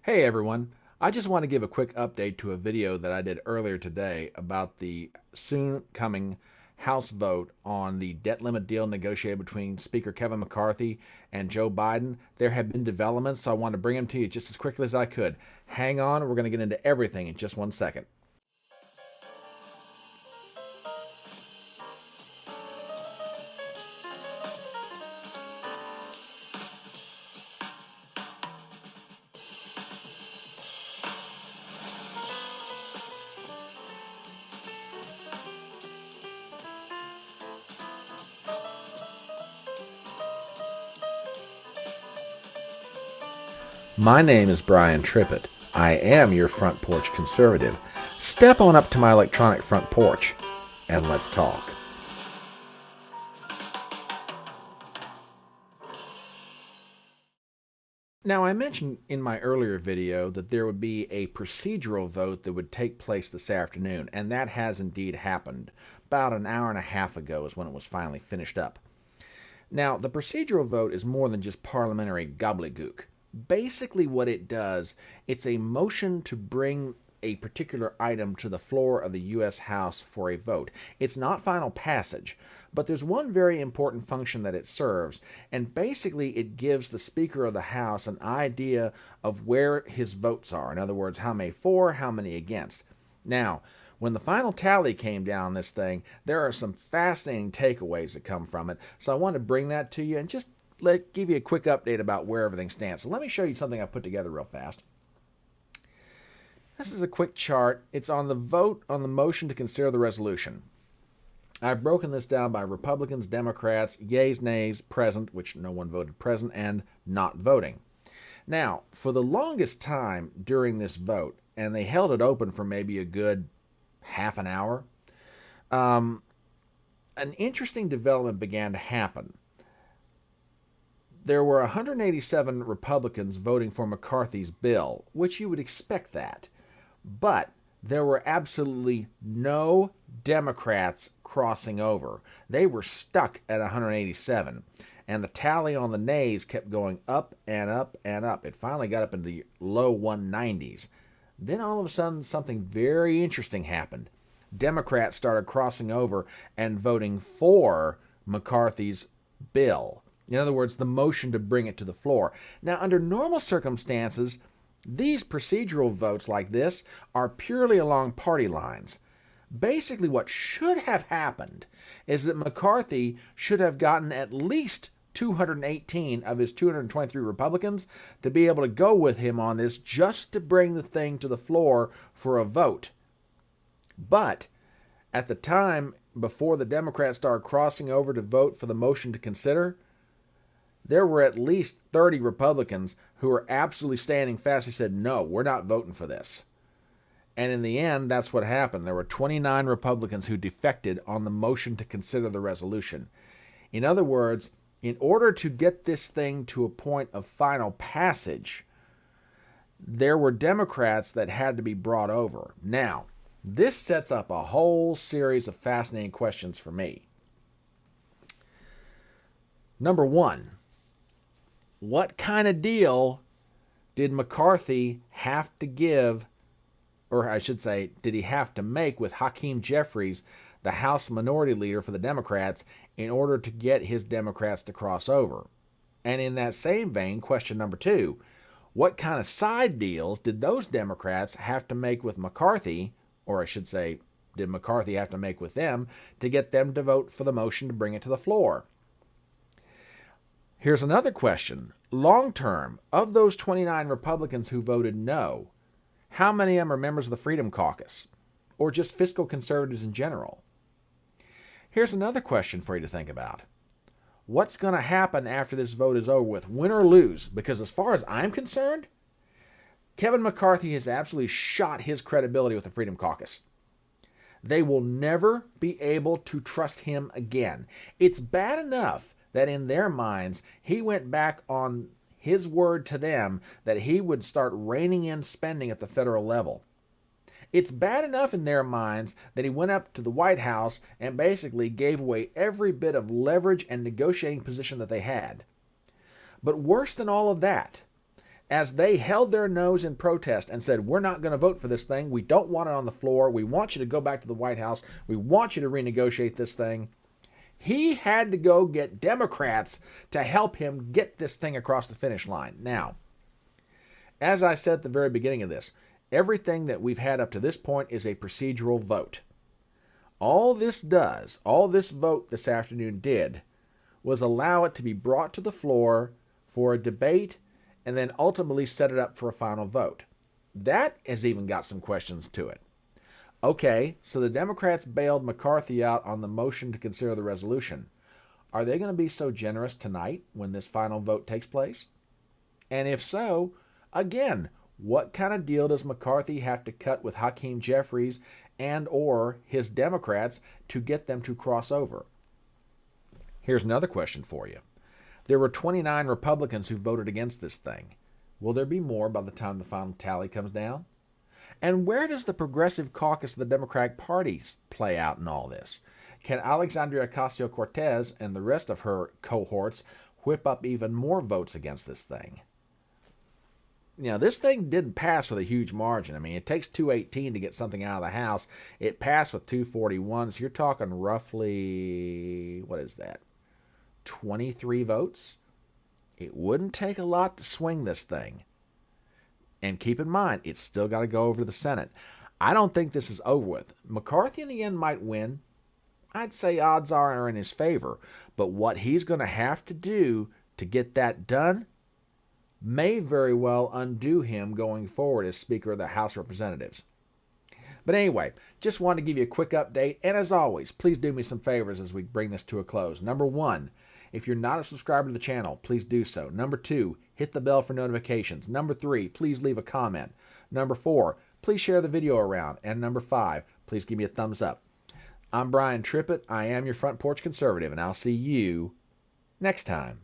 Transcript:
Hey everyone, I just want to give a quick update to a video that I did earlier today about the soon coming House vote on the debt limit deal negotiated between Speaker Kevin McCarthy and Joe Biden. There have been developments, so I want to bring them to you just as quickly as I could. Hang on, we're going to get into everything in just 1 second. My name is Brian Trippett. I am your front porch conservative. Step on up to my electronic front porch and let's talk. Now, I mentioned in my earlier video that there would be a procedural vote that would take place this afternoon, and that has indeed happened. About an hour and a half ago is when it was finally finished up. Now, the procedural vote is more than just parliamentary gobbledygook. Basically, what it does, it's a motion to bring a particular item to the floor of the U.S. House for a vote. It's not final passage, but there's one very important function that it serves, and basically it gives the Speaker of the House an idea of where his votes are. In other words, how many for, how many against. Now, when the final tally came down this thing, there are some fascinating takeaways that come from it, so I want to bring that to you and just give you a quick update about where everything stands. So let me show you something I put together real fast. This is a quick chart. It's on the vote on the motion to consider the resolution. I've broken this down by Republicans, Democrats, yays, nays, present, which no one voted present, and not voting. Now, for the longest time during this vote, and they held it open for maybe a good half an hour, an interesting development began to happen. There were 187 Republicans voting for McCarthy's bill, which you would expect that. But there were absolutely no Democrats crossing over. They were stuck at 187. And the tally on the nays kept going up and up and up. It finally got up into the low 190s. Then all of a sudden, something very interesting happened. Democrats started crossing over and voting for McCarthy's bill. In other words, the motion to bring it to the floor. Now, under normal circumstances, these procedural votes like this are purely along party lines. Basically, what should have happened is that McCarthy should have gotten at least 218 of his 223 Republicans to be able to go with him on this just to bring the thing to the floor for a vote. But at the time before the Democrats started crossing over to vote for the motion to consider, there were at least 30 Republicans who were absolutely standing fast. They said, no, we're not voting for this. And in the end, that's what happened. There were 29 Republicans who defected on the motion to consider the resolution. In other words, in order to get this thing to a point of final passage, there were Democrats that had to be brought over. Now, this sets up a whole series of fascinating questions for me. Number one, what kind of deal did McCarthy have to give, or I should say, did he have to make with Hakeem Jeffries, the House Minority Leader for the Democrats, in order to get his Democrats to cross over? And in that same vein, question number two, what kind of side deals did those Democrats have to make with McCarthy, or I should say, did McCarthy have to make with them to get them to vote for the motion to bring it to the floor? Here's another question. Long term, of those 29 Republicans who voted no, how many of them are members of the Freedom Caucus, or just fiscal conservatives in general? Here's another question for you to think about. What's going to happen after this vote is over with, win or lose? Because as far as I'm concerned, Kevin McCarthy has absolutely shot his credibility with the Freedom Caucus. They will never be able to trust him again. It's bad enough that in their minds, he went back on his word to them that he would start reining in spending at the federal level. It's bad enough in their minds that he went up to the White House and basically gave away every bit of leverage and negotiating position that they had. But worse than all of that, as they held their nose in protest and said, we're not going to vote for this thing. We don't want it on the floor. We want you to go back to the White House. We want you to renegotiate this thing. He had to go get Democrats to help him get this thing across the finish line. Now, as I said at the very beginning of this, everything that we've had up to this point is a procedural vote. All this vote this afternoon did, was allow it to be brought to the floor for a debate and then ultimately set it up for a final vote. That has even got some questions to it. Okay, so the Democrats bailed McCarthy out on the motion to consider the resolution. Are they going to be so generous tonight when this final vote takes place? And if so, again, what kind of deal does McCarthy have to cut with Hakeem Jeffries and or his Democrats to get them to cross over? Here's another question for you. There were 29 Republicans who voted against this thing. Will there be more by the time the final tally comes down? And where does the Progressive Caucus of the Democratic Party play out in all this? Can Alexandria Ocasio-Cortez and the rest of her cohorts whip up even more votes against this thing? You know, this thing didn't pass with a huge margin. I mean, it takes 218 to get something out of the House. It passed with 241, so you're talking roughly, what is that, 23 votes? It wouldn't take a lot to swing this thing. And keep in mind, it's still got to go over to the Senate. I don't think this is over with. McCarthy in the end might win. I'd say odds are in his favor. But what he's going to have to do to get that done may very well undo him going forward as Speaker of the House of Representatives. But anyway, just wanted to give you a quick update. And as always, please do me some favors as we bring this to a close. Number one, if you're not a subscriber to the channel, please do so. Number two, hit the bell for notifications. Number three, please leave a comment. Number four, please share the video around. And number five, please give me a thumbs up. I'm Brian Trippett. I am your Front Porch Conservative, and I'll see you next time.